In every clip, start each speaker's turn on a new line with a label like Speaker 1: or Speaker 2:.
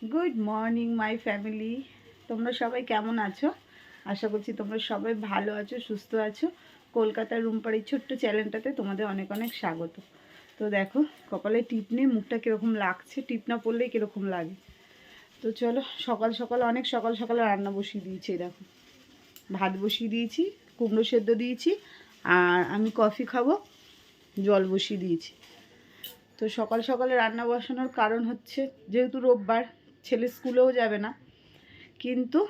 Speaker 1: Good morning my family. তোমরা সবাই কেমন আছো? আশা করছি তোমরা সবাই ভালো আছো, সুস্থ আছো। কলকাতার রুমপাড়ির ছোট্ট চ্যানেলটাতে তোমাদের অনেক অনেক স্বাগত। তো দেখো, কপালে টিপ নেই, মুখটা কীরকম লাগছে, টিপ না পড়লেই কীরকম লাগে। তো চলো, সকাল সকাল অনেক সকাল সকালে রান্না বসিয়ে দিয়েছি। দেখো, ভাত বসিয়ে দিয়েছি, কুমড়ো সেদ্ধ দিয়েছি, আর আমি কফি খাবো, জল বসিয়ে দিয়েছি। তো সকাল সকালে রান্না বসানোর কারণ হচ্ছে, যেহেতু রোববার, ছেলে স্কুলেও যাবে না, কিন্তু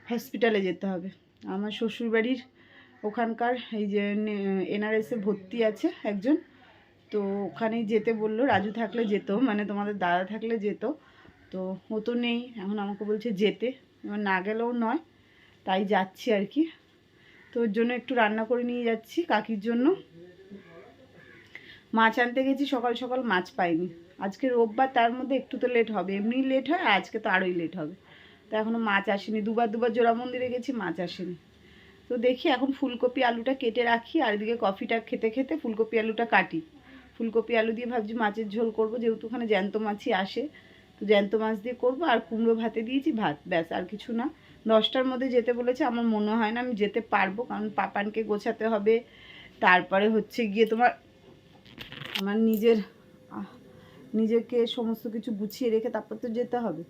Speaker 1: হসপিটালে যেতে হবে। আমার শ্বশুরবাড়ির ওখানকার এই যে এনআরএসে ভর্তি আছে একজন, তো ওখানেই যেতে বললো। রাজু থাকলে যেত, মানে তোমাদের দাদা থাকলে যেত, তো ও তো নেই এখন, আমাকে বলছে যেতে, এবার না গেলেও নয়, তাই যাচ্ছি আর কি। তো ওর জন্য একটু রান্না করে নিয়ে যাচ্ছি কাকির জন্য। মাছ আনতে গেছি সকাল সকাল, মাছ পাইনি। আজকে রোববার, তার মধ্যে একটু তো লেট হবে, এমনি লেট হয়, আজকে তো আরোই লেট হবে। তো এখনও মাছ আসেনি, দুবার জোড়া মন্দিরে গেছি, মাছ আসেনি। তো দেখি এখন ফুলকপি আলুটা কেটে রাখি, আর এদিকে কফিটা খেতে খেতে ফুলকপি আলুটা কাটি। ফুলকপি আলু দিয়ে ভাবছি মাছের ঝোল করব, যেহেতু ওখানে জ্যান্ত মাছই আসে, তো জ্যান্ত মাছ দিয়ে করবো। আর কুমড়ো ভাতে দিয়েছি, ভাত, ব্যাস, আর কিছু না। 10টার মধ্যে যেতে বলেছে, আমার মনে হয় না আমি যেতে পারবো, কারণ পাপানকে গোছাতে হবে, তারপরে হচ্ছে গিয়ে তোমার আমার নিজেকে সমস্ত কিছু গুছিয়ে রেখে তারপর তো যেতে হবে,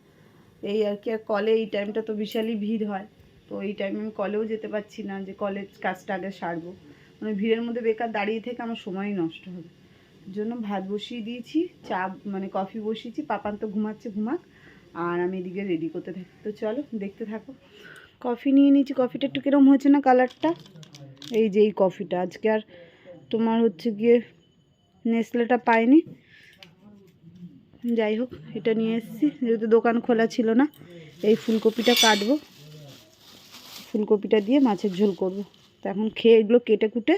Speaker 1: এই আর কি। আর কলে এই টাইমটা তো বিশালই ভিড় হয়, তো এই টাইমে আমি কলেও যেতে পারছি না, যে কলের কাজটা আগে সারবো, মানে ভিড়ের মধ্যে বেকার দাঁড়িয়ে থেকে আমার সময়ই নষ্ট হবে। এর জন্য ভাত বসিয়ে দিয়েছি, চা মানে কফি বসিয়েছি, পাপান তো ঘুমাচ্ছে, ঘুমাক, আর আমি এদিকে রেডি করতে থাকি। তো চলো দেখতে থাকো। কফি নিয়ে নিয়েছি, কফিটা একটু কিরম হয়েছে না কালারটা, এই যে এই কফিটা আজকে আর তোমার হচ্ছে গিয়ে নেসলেটা পাইনি, যাই হোক এটা নিয়ে এসেছি, যেহেতু দোকান খোলা ছিল না। এই ফুলকপিটা কাটবো, ফুলকপিটা দিয়ে মাছের ঝোল করব। তো এখন খেয়ে এগুলো কেটে কুটে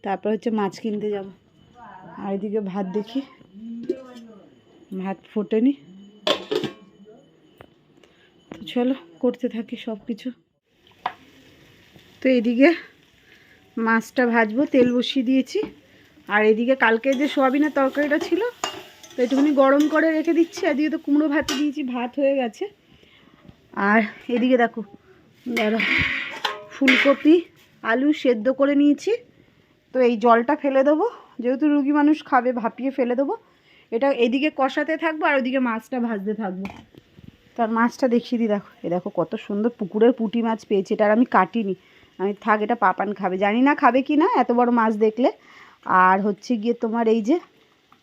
Speaker 1: তারপর হচ্ছে মাছ কিনতে যাব। আর এদিকে ভাত দেখি, ভাত ফোটেনি। তো চলো করতে থাকি সব কিছু। তো এদিকে মাছটা ভাজবো, তেল বসিয়ে দিয়েছি। আর এদিকে কালকে যে সোয়াবিনের তরকারিটা ছিল, তো একটুখানি গরম করে রেখে দিচ্ছি। এদিকে তো কুমড়ো ভাতে দিয়েছি, ভাত হয়ে গেছে। আর এদিকে দেখো, ফুলকপি আলু সেদ্ধ করে নিয়েছি। তো এই জলটা ফেলে দেবো, যেহেতু রুগী মানুষ খাবে, ভাপিয়ে ফেলে দেবো। এটা এদিকে কষাতে থাকবো, আর ওইদিকে মাছটা ভাজতে থাকবো। তার মাছটা দেখিয়ে দিই, দেখো, এ দেখো কত সুন্দর পুকুরের পুঁটি মাছ পেয়েছি। এটা আর আমি কাটিনি, আমি থাক, এটা পাপান খাবে, জানি না খাবে কি না এত বড় মাছ দেখলে। আর হচ্ছে গিয়ে তোমার এই যে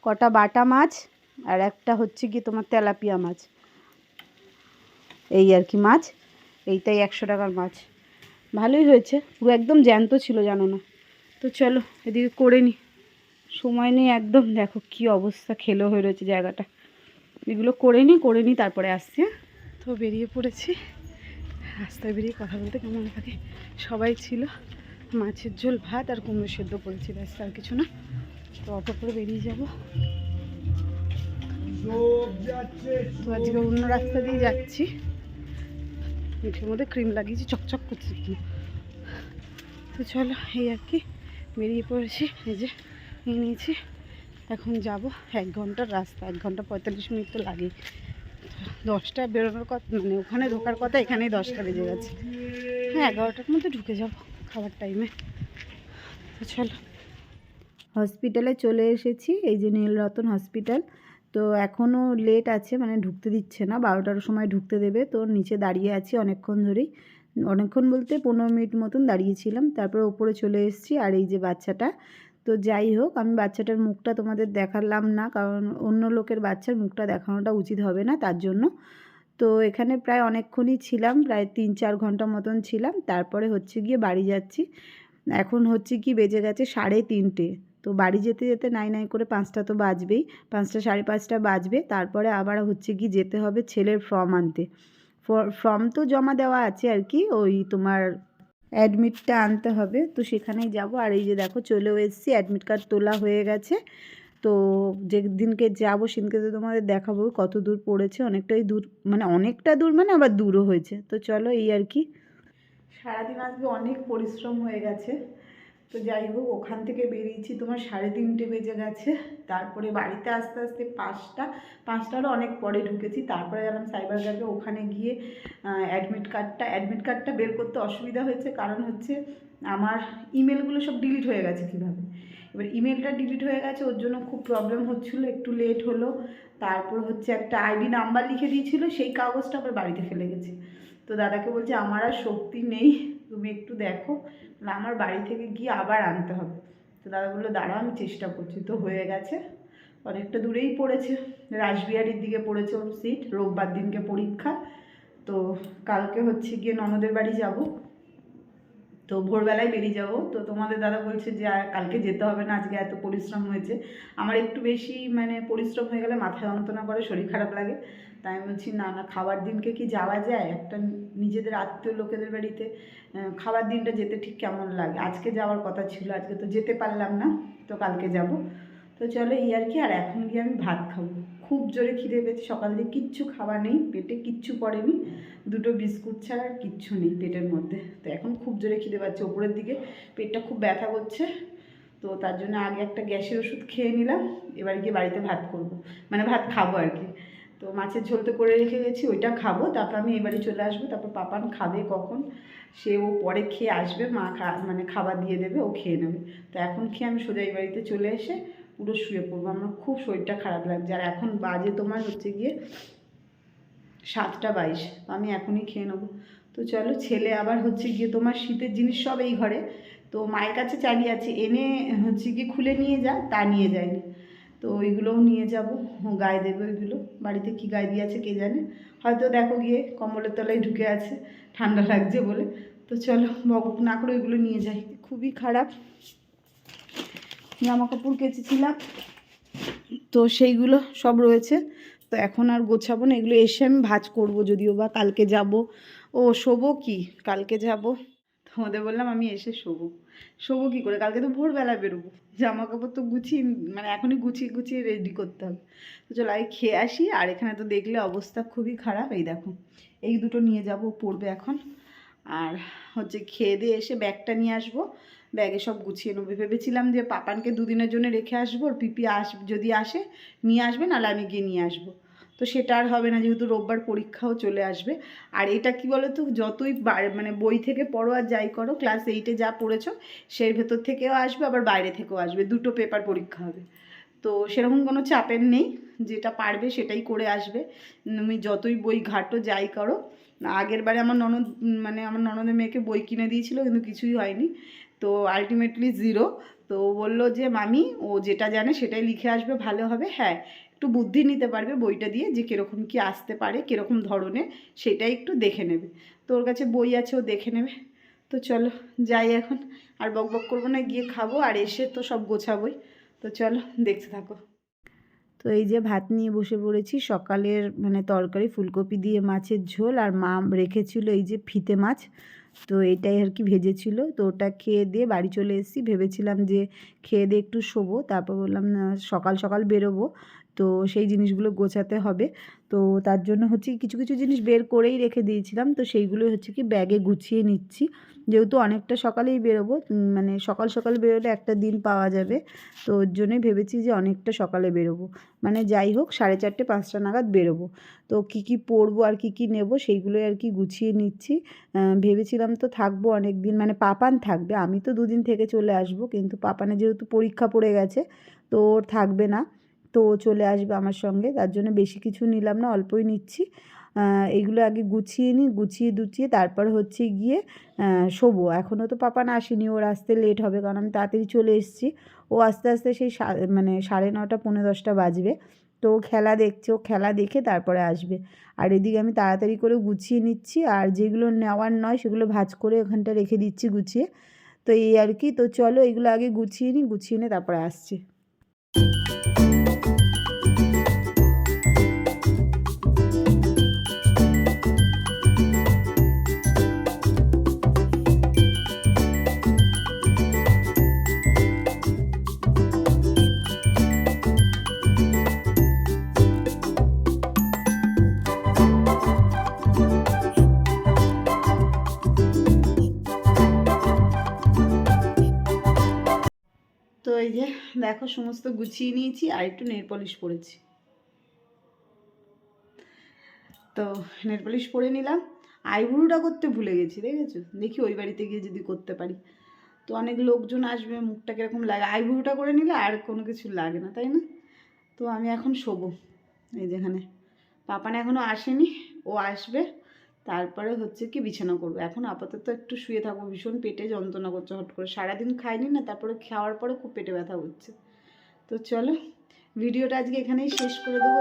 Speaker 1: কটা বাটা মাছ, আর একটা হচ্ছে গিয়ে তোমার তেলাপিয়া মাছ, এই আর কি মাছ। এইটাই 100 টাকার মাছ, ভালোই হয়েছে, পুরো একদম জ্যান্ত ছিল, জানো না। তো চলো এদিকে করে নিই, সময় নেই একদম। দেখো কি অবস্থা, খেলো হয়ে রয়েছে জায়গাটা। এগুলো করে নিই তারপরে আসছি। তো বেরিয়ে পড়েছি, রাস্তায় বেরিয়ে কথা বলতে কেমন থাকে। সবাই ছিল, মাছের ঝোল, ভাত আর কুমড়ো সেদ্ধ করেছি, ব্যাস, আর কিছু না। তো অটো করে বেরিয়ে যাব। তো আজকে অন্য রাস্তা দিয়ে যাচ্ছি, মিঠের মধ্যে ক্রিম লাগিয়েছি, চকচক করছে কি। তো চলো এই আর কি, বেরিয়ে পড়েছি, এই যে নিয়ে নিয়েছি। এখন যাব, 1 ঘন্টার রাস্তা, 1 ঘন্টা 45 মিনিট তো লাগে। 10টায় বেরোনোর কথা, মানে ওখানে ঢোকার কথা, এখানেই 10টা বেজে গেছে। হ্যাঁ, 11টার মধ্যে ঢুকে যাব খাবার টাইমে। তো চলো, হসপিটালে চলে এসেছি, এই যে নীলরতন হসপিটাল। তো এখনও লেট আছে, মানে ঢুকতে দিচ্ছে না, 12টার সময় ঢুকতে দেবে। তো নিচে দাঁড়িয়ে আছি অনেকক্ষণ ধরেই, অনেকক্ষণ বলতে 15 মিনিট মতন দাঁড়িয়েছিলাম, তারপরে ওপরে চলে এসেছি। আর এই যে বাচ্চাটা, তো যাই হোক, আমি বাচ্চাটার মুখটা তোমাদের দেখালাম না, কারণ অন্য লোকের বাচ্চার মুখটা দেখানোটা উচিত হবে না, তার জন্য। তো এখানে প্রায় অনেকক্ষণই ছিলাম, প্রায় 3-4 ঘন্টা মতন ছিলাম। তারপরে হচ্ছে গিয়ে বাড়ি যাচ্ছি। এখন হচ্ছে কি বেজে গেছে 3:30। তো বাড়ি যেতে যেতে নাই নাই করে 5টা তো বাজবেই, 5টা 5:30 বাজবে। তারপরে আবার হচ্ছে কি যেতে হবে ছেলের ফর্ম আনতে। ফর্ম তো জমা দেওয়া আছে আর কি, ওই তোমার অ্যাডমিটটা আনতে হবে, তো সেখানেই যাব। আর এই যে দেখো চলেও এসেছি, অ্যাডমিট কার্ড তোলা হয়ে গেছে। তো যেদিনকে যাবো সেদিনকে তো তোমাদের দেখাবো কত দূর পড়েছে, অনেকটাই দূর, মানে অনেকটা দূর, মানে আবার দূরও হয়েছে। তো চলো এই আর কি, সারাদিন আজকে অনেক পরিশ্রম হয়ে গেছে। তো যাই হোক, ওখান থেকে বেরিয়েছি তোমার 3:30 বেজে গেছে। তারপরে বাড়িতে আসতে আসতে 5টারও অনেক পরে ঢুকেছি। তারপরে গেলাম সাইবার ক্যাফে। ওখানে গিয়ে অ্যাডমিট কার্ডটা বের করতে অসুবিধা হয়েছে, কারণ হচ্ছে আমার ইমেলগুলো সব ডিলিট হয়ে গেছে কীভাবে। এবার ইমেলটা ডিলিট হয়ে গেছে, ওর জন্য খুব প্রবলেম হচ্ছিলো, একটু লেট হলো। তারপর হচ্ছে একটা আইডি নাম্বার লিখে দিয়েছিল, সেই কাগজটা আবার বাড়িতে ফেলে গেছে। তো দাদাকে বলছে আমার আর শক্তি নেই, তুমি একটু দেখো, আমার বাড়ি থেকে গিয়ে আবার আনতে হবে। তো দাদা বললো দাঁড়াও আমি চেষ্টা করছি। তো হয়ে গেছে, অনেকটা দূরেই পড়েছে, রাসবিহারির দিকে পড়েছে ওর সিট। রোববার দিনকে পরীক্ষা। তো কালকে হচ্ছে গিয়ে ননদের বাড়ি যাব, তো ভোরবেলায় বেরিয়ে যাব। তো তোমাদের দাদা বলছে যে কালকে যেতে হবে না, আজকে এত পরিশ্রম হয়েছে। আমার একটু বেশি মানে পরিশ্রম হয়ে গেলে মাথা যন্ত্রণা করে, শরীর খারাপ লাগে। তাই আমি বলছি না না, খাবার দিনকে কি যাওয়া যায়? একটা নিজেদের আত্মীয় লোকেদের বাড়িতে খাবার দিনটা যেতে ঠিক কেমন লাগে। আজকে যাওয়ার কথা ছিল, আজকে তো যেতে পারলাম না, তো কালকে যাব। তো চলো এই আর কি। আর এখন গিয়ে আমি ভাত খাবো, খুব জোরে খিদে পেয়েছে। সকাল দিয়ে কিচ্ছু খাওয়া নেই, পেটে কিচ্ছু পড়েনি, 2টো বিস্কুট ছাড়া আর কিচ্ছু নেই পেটের মধ্যে। তো এখন খুব জোরে খিদে পাচ্ছে, ওপরের দিকে পেটটা খুব ব্যথা করছে। তো তার জন্য আগে একটা গ্যাসের ওষুধ খেয়ে নিলাম, এবার গিয়ে বাড়িতে ভাত করব, মানে ভাত খাবো আর কি। তো মাছের ঝোল তো করে রেখে গেছি, ওইটা খাবো। তারপর আমি এবারে চলে আসবো। তারপর পাপান খাবে কখন, ও পরে খেয়ে আসবে, মা মানে খাবার দিয়ে দেবে, ও খেয়ে নেবে। তো এখন খেয়ে আমি সোজা এই বাড়িতে চলে এসে পুরো শুয়ে পড়বো। আমার খুব শরীরটা খারাপ লাগছে। আর এখন বাজে তোমার হচ্ছে গিয়ে 7টা 22, আমি এখনই খেয়ে নেবো। তো চলো, ছেলে আবার হচ্ছে গিয়ে তোমার শীতের জিনিস সব এই ঘরে, তো মায়ের কাছে চালিয়ে আছে, এনে হচ্ছে গিয়ে খুলে নিয়ে যা, তা নিয়ে যায়নি। তো ওইগুলোও নিয়ে যাব, গায়ে দেবে ওইগুলো। বাড়িতে কী গায়ে দিয়ে আছে কে জানে, হয়তো দেখো গিয়ে কম্বলের তলায় ঢুকে আছে, ঠান্ডা লাগছে বলে। তো চলো, বকবক না করে ওইগুলো নিয়ে যাই। খুবই খারাপ, জামা কাপড় কেচেছিলাম, তো সেইগুলো সব রয়েছে। তো এখন আর গোছাবো না, এগুলো এসে আমি ভাঁজ করবো, যদিও বা কালকে যাব। ও শোবো কি, কালকে যাব। তোমাদের বললাম আমি এসে শোবো কী করে, কালকে তো ভোরবেলা বেরোবো। জামা কাপড় তো গুছিয়ে, মানে এখনই গুছিয়ে গুছিয়ে রেডি করতে হবে। তো চলো আগে খেয়ে আসি। আর এখানে তো দেখলে অবস্থা খুবই খারাপ, এই দেখো, এই 2টো নিয়ে যাব, পড়বে এখন। আর হচ্ছে খেয়ে দিয়ে এসে ব্যাগটা নিয়ে আসবো, ব্যাগে সব গুছিয়ে নেবো। ভেবেছিলাম যে পাপানকে 2 দিনের জন্য রেখে আসবো, ওর পিপি যদি আসে নিয়ে আসবে, নাহলে আমি গিয়ে নিয়ে আসবো। তো সেটা আর হবে না, যেহেতু রোববার পরীক্ষাও চলে আসবে। আর এটা কি বলো তো, যতই মানে বই থেকে পড়ো আর যাই করো, ক্লাস 8-এ যা পড়েছো সেই ভেতর থেকেও আসবে, আবার বাইরে থেকেও আসবে, 2টো পেপার পরীক্ষা হবে। তো সেরকম কোনো চাপের নেই, যেটা পারবে সেটাই করে আসবে। তুমি যতই বই ঘাটো যাই করো। আগের বারে আমার ননদের মেয়েকে বই কিনে দিয়েছিল, কিন্তু কিছুই হয়নি। তো আলটিমেটলি 0। তো বললো যে মামি ও যেটা জানে সেটাই লিখে আসবে, ভালো হবে। হ্যাঁ, একটু বুদ্ধি নিতে পারবে বইটা দিয়ে, যে কীরকম কী আসতে পারে, কীরকম ধরনের, সেটাই একটু দেখে নেবে। তো ওর কাছে বই আছে, ও দেখে নেবে। তো চলো যাই এখন, আর বকবক করবো না, গিয়ে খাবো। আর এসে তো সব গোছাবোই। তো চলো দেখতে থাকো। তো এই যে ভাত নিয়ে বসে পড়েছি। সকালের মানে তরকারি ফুলকপি দিয়ে মাছের ঝোল, আর মা রেখেছিল এই যে ফিতে মাছ, তো এটাই আর কি ভেজেছিল। তো ওটা খেয়ে দিয়ে বাড়ি চলে এসেছি। ভেবেছিলাম যে খেয়ে দিয়ে একটু শোবো, তারপর বললাম না, সকাল সকাল বেরোবো, তো সেই জিনিসগুলো গোছাতে হবে। তো তার জন্য হচ্ছে কিছু কিছু জিনিস বের করেই রেখে দিয়েছিলাম, তো সেইগুলো হচ্ছে কি ব্যাগে গুছিয়ে নিচ্ছি। যেহেতু অনেকটা সকালেই বেরোবো, মানে সকাল সকাল বেরোলে একটা দিন পাওয়া যাবে, তো ওর জন্যই ভেবেছি যে অনেকটা সকালে বেরোবো। মানে যাই হোক 4:30-5টা নাগাদ বেরোবো। তো কী কী পরবো আর কী কী নেবো সেইগুলোই আর কি গুছিয়ে নিচ্ছি। ভেবেছিলাম তো থাকবো অনেক দিন, মানে পাপান থাকবে, আমি তো 2 দিন থেকে চলে আসবো, কিন্তু পাপানের যেহেতু পরীক্ষা পড়ে গেছে, তো ওর থাকবে না, তো চলে আসবে আমার সঙ্গে। তার জন্য বেশি কিছু নিলাম না, অল্পই নিচ্ছি। এগুলো আগে গুছিয়ে নিই, গুছিয়ে তারপর হচ্ছে গিয়ে শোবো। এখনও তো পাপান আসেনি, ওর আসতে লেট হবে, কারণ আমি তাড়াতাড়ি চলে এসেছি। ও আস্তে আস্তে সেই মানে 9:30 পৌনে 10টা বাজবে। তো খেলা দেখছে, ও খেলা দেখে তারপরে আসবে। আর এদিকে আমি তাড়াতাড়ি করে গুছিয়ে নিচ্ছি, আর যেগুলো নেওয়ার নয় সেগুলো ভাঁজ করে ওখানটা রেখে দিচ্ছি গুছিয়ে। তো এই আর কি। তো চলো এগুলো আগে গুছিয়ে নিই, গুছিয়ে নিয়ে তারপরে আসছি। যে দেখো সমস্ত গুছিয়ে নিয়েছি, আর একটু নেল পলিশ পরেছি। তো নেল পলিশ পরে নিলাম। আইব্রোটা করতে ভুলে গেছি, দেখেছো? দেখি ওই বাড়িতে গিয়ে যদি করতে পারি। তো অনেক লোকজন আসবে, মুখটা কীরকম লাগে, আইব্রোটা করে নিলে আর কোনো কিছু লাগে না, তাই না? তো আমি এখন শোবো এই যেখানে। পাপান এখনও আসেনি, ও আসবে তারপরে হচ্ছে কি বিছানা করবো। এখন আপাতত একটু শুয়ে থাকবো, ভীষণ পেটে যন্ত্রণা করছে হট করে, সারাদিন খাইনি না, তারপরে খাওয়ার পরে খুব পেটে ব্যথা হচ্ছে। তো চলো ভিডিওটা আজকে এখানেই শেষ করে দেবো।